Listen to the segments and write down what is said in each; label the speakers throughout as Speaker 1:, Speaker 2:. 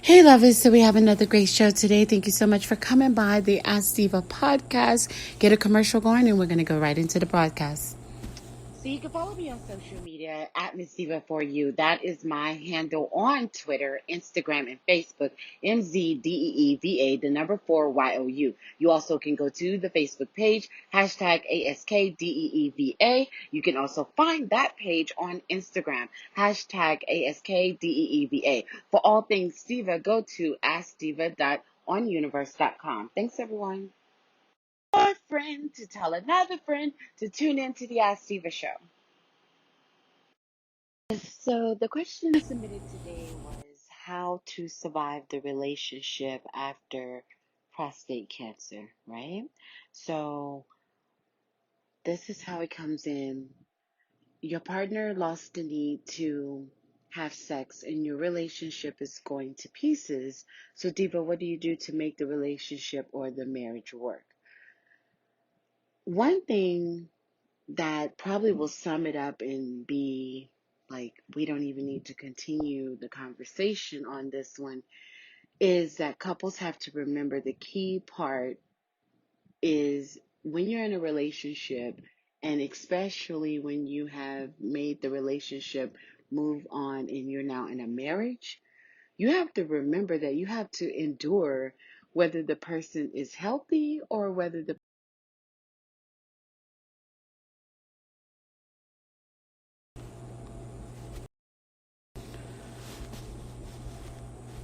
Speaker 1: Hey, lovers. So we have another great show today. Thank you so much for coming by the Ask Diva podcast. Get a commercial going, and we're going to go right into the broadcast. So you can follow me on social media at Miss Diva for you. That is my handle on Twitter, Instagram, and Facebook. MZDEEVA, the number 4YOU. You also can go to the Facebook page, hashtag ASKDEEVA. You can also find that page on Instagram, hashtag ASKDEEVA. For all things Diva, go to askdiva.onuniverse.com. Thanks, everyone. A friend to tell another friend to tune into the Ask Diva show. So the question submitted today was how to survive the relationship after prostate cancer, right? So this is how it comes in. Your partner lost the need to have sex and your relationship is going to pieces. So Diva, what do you do to make the relationship or the marriage work? One thing that probably will sum it up and be like, we don't even need to continue the conversation on this one, is that couples have to remember the key part is when you're in a relationship, and especially when you have made the relationship move on and you're now in a marriage, you have to remember that you have to endure whether the person is healthy or whether the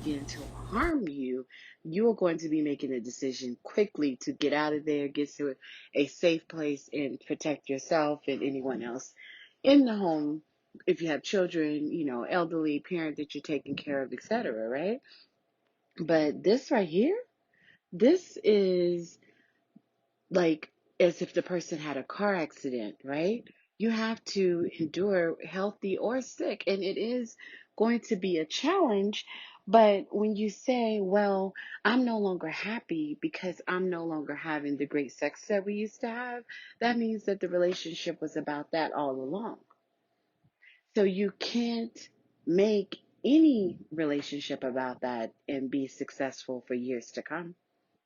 Speaker 1: begin to harm you, you are going to be making a decision quickly to get out of there, get to a safe place, and protect yourself and anyone else in the home. If you have children, elderly parent that you're taking care of, etc., right? But this right here, this is like as if the person had a car accident, right? You have to endure healthy or sick, and it is going to be a challenge. But when you say, well, I'm no longer happy because I'm no longer having the great sex that we used to have, that means that the relationship was about that all along. So you can't make any relationship about that and be successful for years to come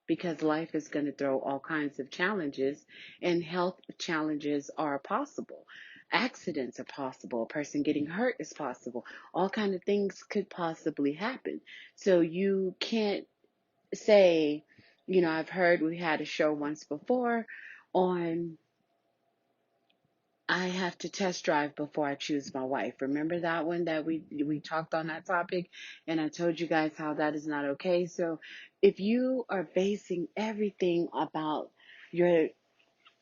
Speaker 1: because life is going to throw all kinds of challenges and health challenges are possible. Accidents are possible. A person getting hurt is possible. All kind of things could possibly happen. So you can't say, I've heard we had a show once before on I have to test drive before I choose my wife. Remember that one that we talked on that topic and I told you guys how that is not okay. So if you are basing everything about your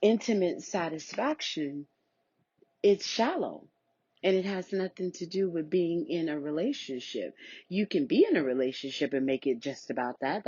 Speaker 1: intimate satisfaction, it's shallow and it has nothing to do with being in a relationship. You can be in a relationship and make it just about that.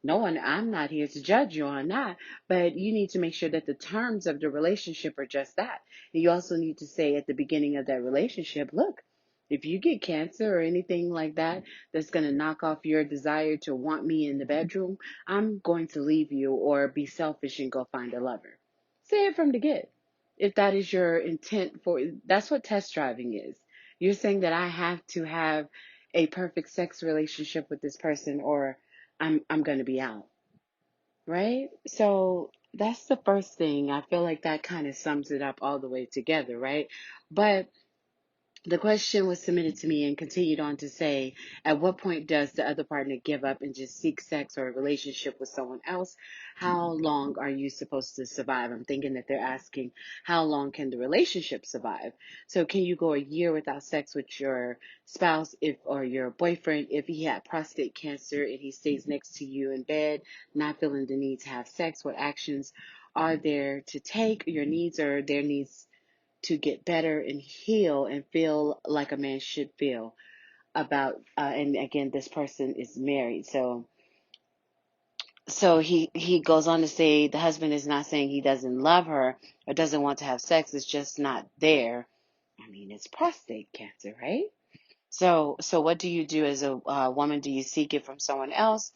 Speaker 1: No one, I'm not here to judge you on that, but you need to make sure that the terms of the relationship are just that. And you also need to say at the beginning of that relationship, look, if you get cancer or anything like that, that's going to knock off your desire to want me in the bedroom, I'm going to leave you or be selfish and go find a lover. Say it from the get. If that is your intent that's what test driving is. You're saying that I have to have a perfect sex relationship with this person or I'm going to be out, right? So that's the first thing. I feel like that kind of sums it up all the way together, right? But the question was submitted to me and continued on to say, at what point does the other partner give up and just seek sex or a relationship with someone else? How long are you supposed to survive? I'm thinking that they're asking, how long can the relationship survive? So can you go a year without sex with your spouse or your boyfriend if he had prostate cancer and he stays next to you in bed, not feeling the need to have sex? What actions are there to take? Your needs or their needs to get better and heal and feel like a man should feel about and again this person is married, so he goes on to say the husband is not saying he doesn't love her or doesn't want to have sex, it's just not there. I mean, it's prostate cancer, right? So what do you do as a woman? Do you seek it from someone else,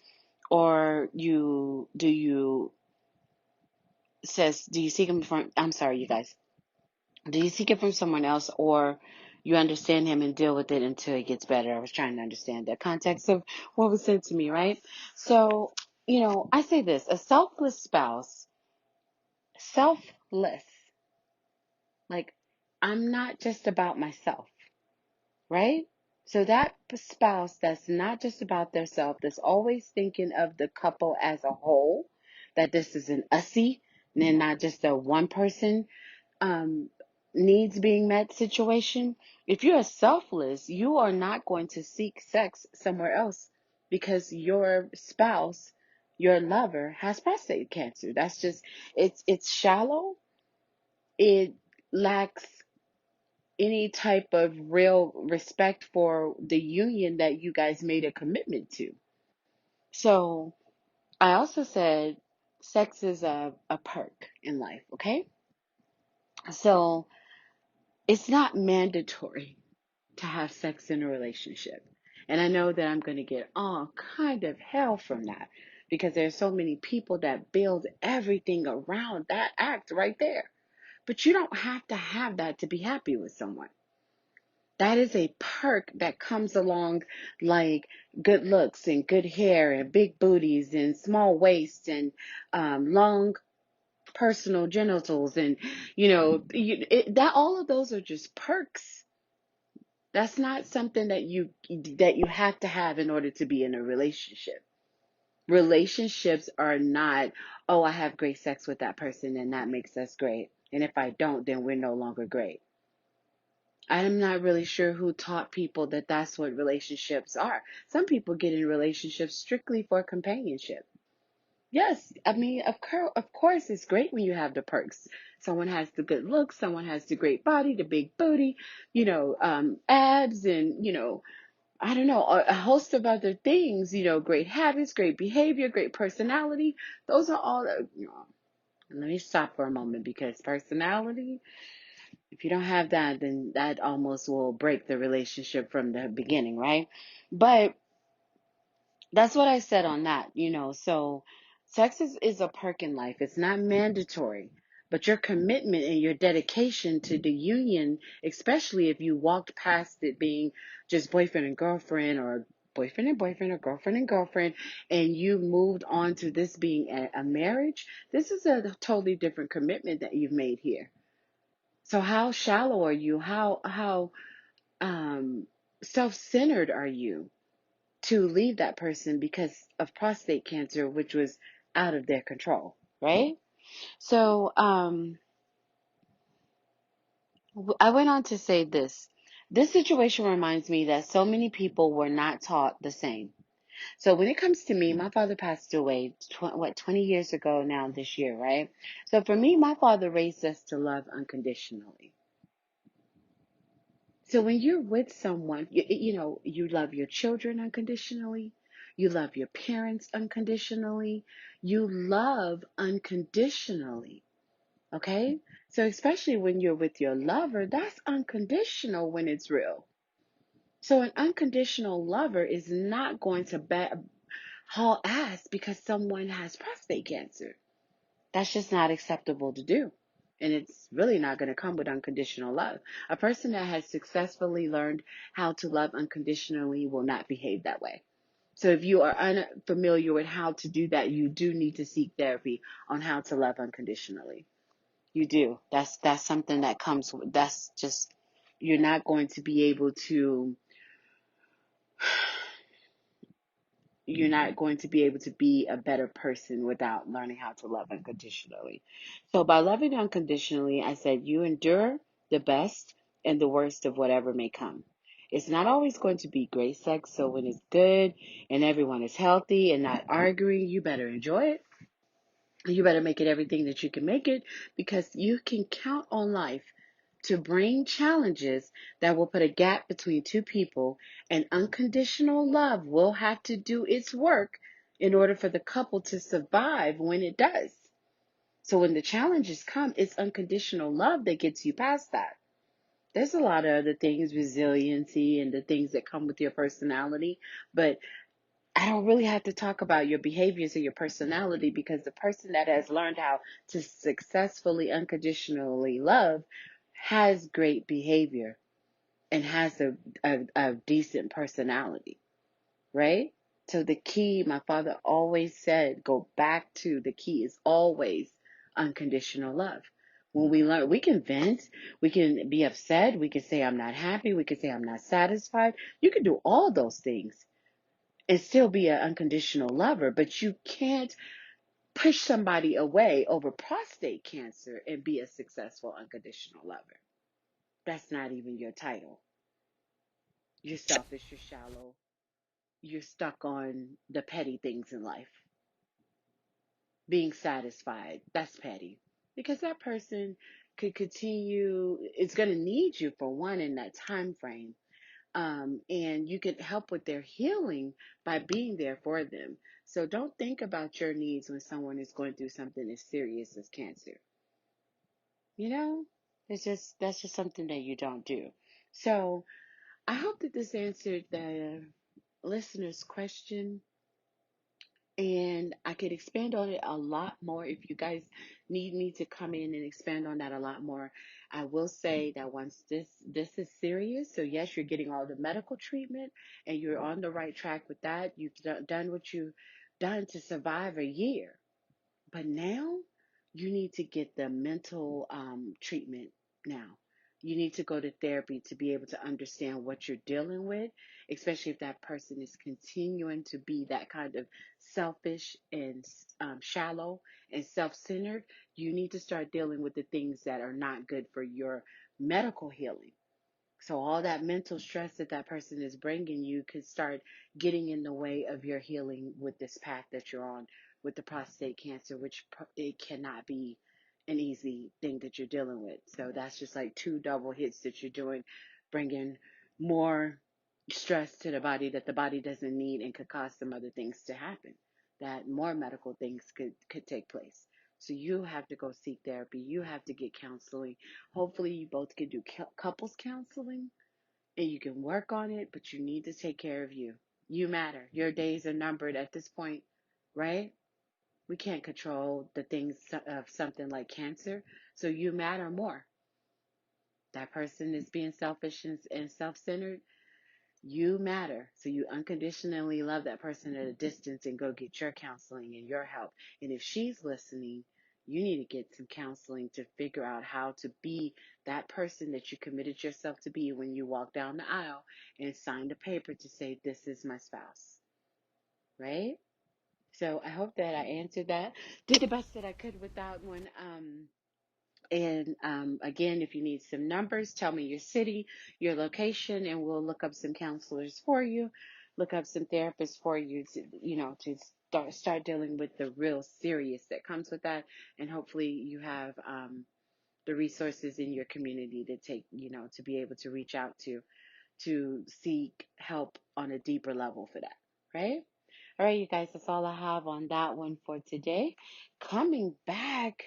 Speaker 1: or do you seek him from, I'm sorry you guys, do you seek it from someone else, or You understand him and deal with it until it gets better. I was trying to understand the context of what was said to me, right? So, I say this, a selfless spouse, selfless, like, I'm not just about myself, right? So that spouse that's not just about their self, that's always thinking of the couple as a whole, that this is an ussy and not just a one person um, needs being met situation. If you are selfless, you are not going to seek sex somewhere else because your spouse, your lover, has prostate cancer. That's just it's shallow. It lacks any type of real respect for the union that you guys made a commitment to. So I also said sex is a perk in life, okay? So it's not mandatory to have sex in a relationship. And I know that I'm going to get all kind of hell from that because there's so many people that build everything around that act right there. But you don't have to have that to be happy with someone. That is a perk that comes along like good looks and good hair and big booties and small waists and long personal genitals and that all of those are just perks. That's not something that you have to have in order to be in a relationship. Relationships are not, oh, I have great sex with that person and that makes us great. And if I don't, then we're no longer great. I'm not really sure who taught people that that's what relationships are. Some people get in relationships strictly for companionship. Yes, I mean, of course, it's great when you have the perks. Someone has the good looks, someone has the great body, the big booty, abs, and I don't know, a host of other things. Great habits, great behavior, great personality. Those are all. Let me stop for a moment because personality. If you don't have that, then that almost will break the relationship from the beginning, right? But that's what I said on that. So sex is a perk in life. It's not mandatory, but your commitment and your dedication to the union, especially if you walked past it being just boyfriend and girlfriend or boyfriend and boyfriend or girlfriend and girlfriend, and you moved on to this being a marriage, this is a totally different commitment that you've made here. So how shallow are you? How um self-centered are you to leave that person because of prostate cancer, which was out of their control, right? So I went on to say this. This situation reminds me that so many people were not taught the same. So when it comes to me, my father passed away, 20 years ago now this year, right? So for me, my father raised us to love unconditionally. So when you're with someone, you love your children unconditionally. You love your parents unconditionally. You love unconditionally. Okay? So especially when you're with your lover, that's unconditional when it's real. So an unconditional lover is not going to haul ass because someone has prostate cancer. That's just not acceptable to do. And it's really not going to come with unconditional love. A person that has successfully learned how to love unconditionally will not behave that way. So if you are unfamiliar with how to do that, you do need to seek therapy on how to love unconditionally. You do. That's something that comes with, that's just, you're not going to be able to you're not going to be able to be a better person without learning how to love unconditionally. So by loving unconditionally, I said you endure the best and the worst of whatever may come. It's not always going to be great sex, so when it's good and everyone is healthy and not arguing, you better enjoy it. You better make it everything that you can make it because you can count on life to bring challenges that will put a gap between two people, and unconditional love will have to do its work in order for the couple to survive when it does. So when the challenges come, it's unconditional love that gets you past that. There's a lot of other things, resiliency and the things that come with your personality, but I don't really have to talk about your behaviors or your personality because the person that has learned how to successfully, unconditionally love has great behavior. and has a decent personality, right? So the key, my father always said, go back to the key is always unconditional love. When we learn, we can vent, we can be upset, we can say, I'm not happy, we can say, I'm not satisfied. You can do all those things and still be an unconditional lover, but you can't push somebody away over prostate cancer and be a successful unconditional lover. That's not even your title. You're selfish, you're shallow, you're stuck on the petty things in life. Being satisfied, that's petty. Because that person could continue, it's going to need you for one in that time frame. And you can help with their healing by being there for them. So don't think about your needs when someone is going through something as serious as cancer. You know, that's just something that you don't do. So I hope that this answered the listener's question, and I could expand on it a lot more if you guys need me to come in and expand on that a lot more. I will say that once this is serious, so yes, you're getting all the medical treatment and you're on the right track with that. You've done what you've done to survive a year. But now you need to get the mental treatment now. You need to go to therapy to be able to understand what you're dealing with, especially if that person is continuing to be that kind of selfish and shallow and self centered. You need to start dealing with the things that are not good for your medical healing. So all that mental stress that that person is bringing you could start getting in the way of your healing with this path that you're on with the prostate cancer, which it cannot be an easy thing that you're dealing with. So that's just like two double hits that you're doing, bringing more stress to the body that the body doesn't need and could cause some other things to happen, that more medical things could take place. So you have to go seek therapy. You have to get counseling. Hopefully, you both can do couples counseling and you can work on it, but you need to take care of you. You matter. Your days are numbered at this point, right? We can't control the things of something like cancer, so you matter more. That person is being selfish and self centered. You matter. So you unconditionally love that person at a distance and go get your counseling and your help. And if she's listening, you need to get some counseling to figure out how to be that person that you committed yourself to be when you walk down the aisle and signed a paper to say, this is my spouse. Right? So I hope that I answered that. Did the best that I could with that one. And again, if you need some numbers, tell me your city, your location, and we'll look up some counselors for you, look up some therapists for you to, to start dealing with the real serious that comes with that. And hopefully you have the resources in your community to take, to be able to reach out to seek help on a deeper level for that, right? All right, you guys, that's all I have on that one for today. Coming back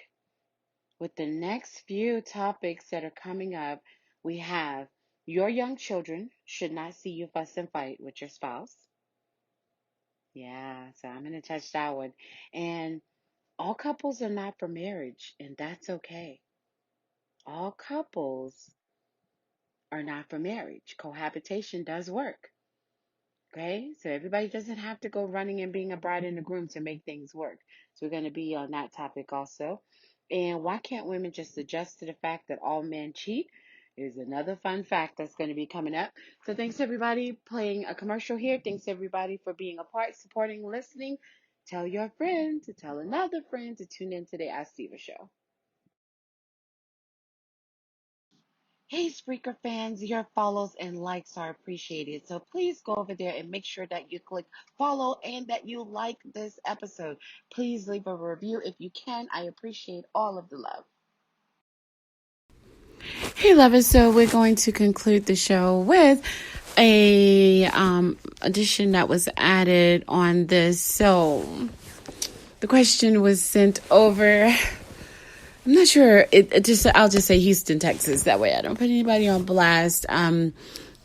Speaker 1: with the next few topics that are coming up, we have your young children should not see you fuss and fight with your spouse. Yeah, so I'm going to touch that one. And all couples are not for marriage, and that's okay. All couples are not for marriage. Cohabitation does work. Okay, so everybody doesn't have to go running and being a bride and a groom to make things work. So we're going to be on that topic also. And why can't women just adjust to the fact that all men cheat? Is another fun fact that's going to be coming up. So thanks everybody playing a commercial here. Thanks everybody for being a part, supporting, listening. Tell your friend to tell another friend to tune in to the Ask Diva show. Hey, Spreaker fans, your follows and likes are appreciated. So please go over there and make sure that you click follow and that you like this episode. Please leave a review if you can. I appreciate all of the love. Hey, lovers. So we're going to conclude the show with a addition that was added on this. So the question was sent over. I'm not sure. I'll just say Houston, Texas. That way I don't put anybody on blast. And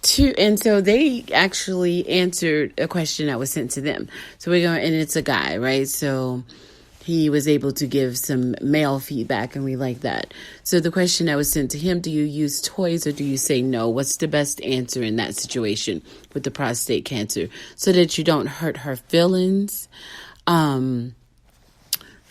Speaker 1: so they actually answered a question that was sent to them. So and it's a guy, right? So he was able to give some male feedback, and we like that. So the question that was sent to him, do you use toys or do you say no? What's the best answer in that situation with the prostate cancer so that you don't hurt her feelings?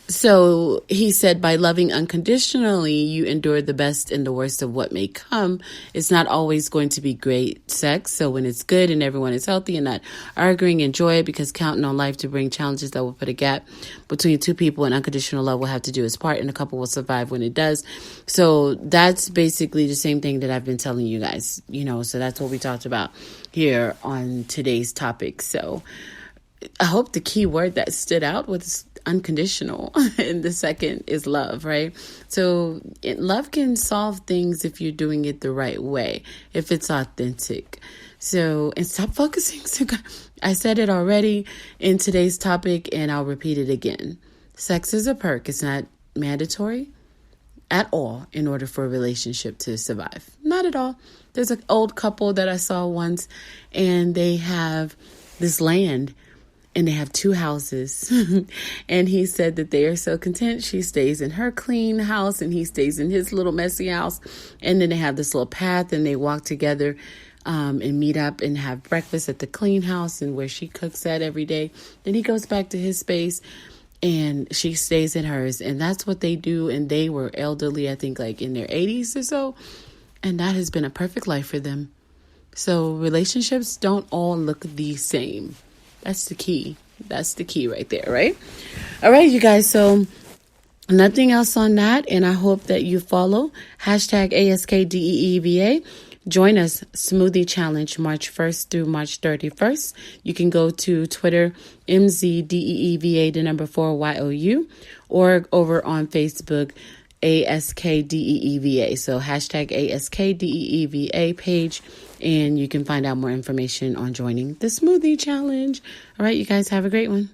Speaker 1: So he said, by loving unconditionally, you endure the best and the worst of what may come. It's not always going to be great sex. So when it's good and everyone is healthy and not arguing, enjoy it, because counting on life to bring challenges that will put a gap between two people and unconditional love will have to do its part, and a couple will survive when it does. So that's basically the same thing that I've been telling you guys, so that's what we talked about here on today's topic. So I hope the key word that stood out was unconditional, and the second is love, right? So love can solve things if you're doing it the right way, if it's authentic. So, and stop focusing. So I said it already in today's topic, and I'll repeat it again. Sex is a perk. It's not mandatory at all in order for a relationship to survive. Not at all. There's an old couple that I saw once, and they have this land, and they have 2 houses. And he said that they are so content. She stays in her clean house and he stays in his little messy house. And then they have this little path, and they walk together and meet up and have breakfast at the clean house and where she cooks at every day. Then he goes back to his space and she stays in hers. And that's what they do. And they were elderly, I think like in their 80s or so. And that has been a perfect life for them. So relationships don't all look the same. That's the key. That's the key right there, right? All right, you guys. So nothing else on that. And I hope that you follow #ASKDEEVA. Join us, Smoothie Challenge, March 1st through March 31st. You can go to Twitter, MZDEEVA, 4YOU, or over on Facebook, ASKDEEVA. So #ASKDEEVA page, and you can find out more information on joining the Smoothie Challenge. All right, you guys have a great one.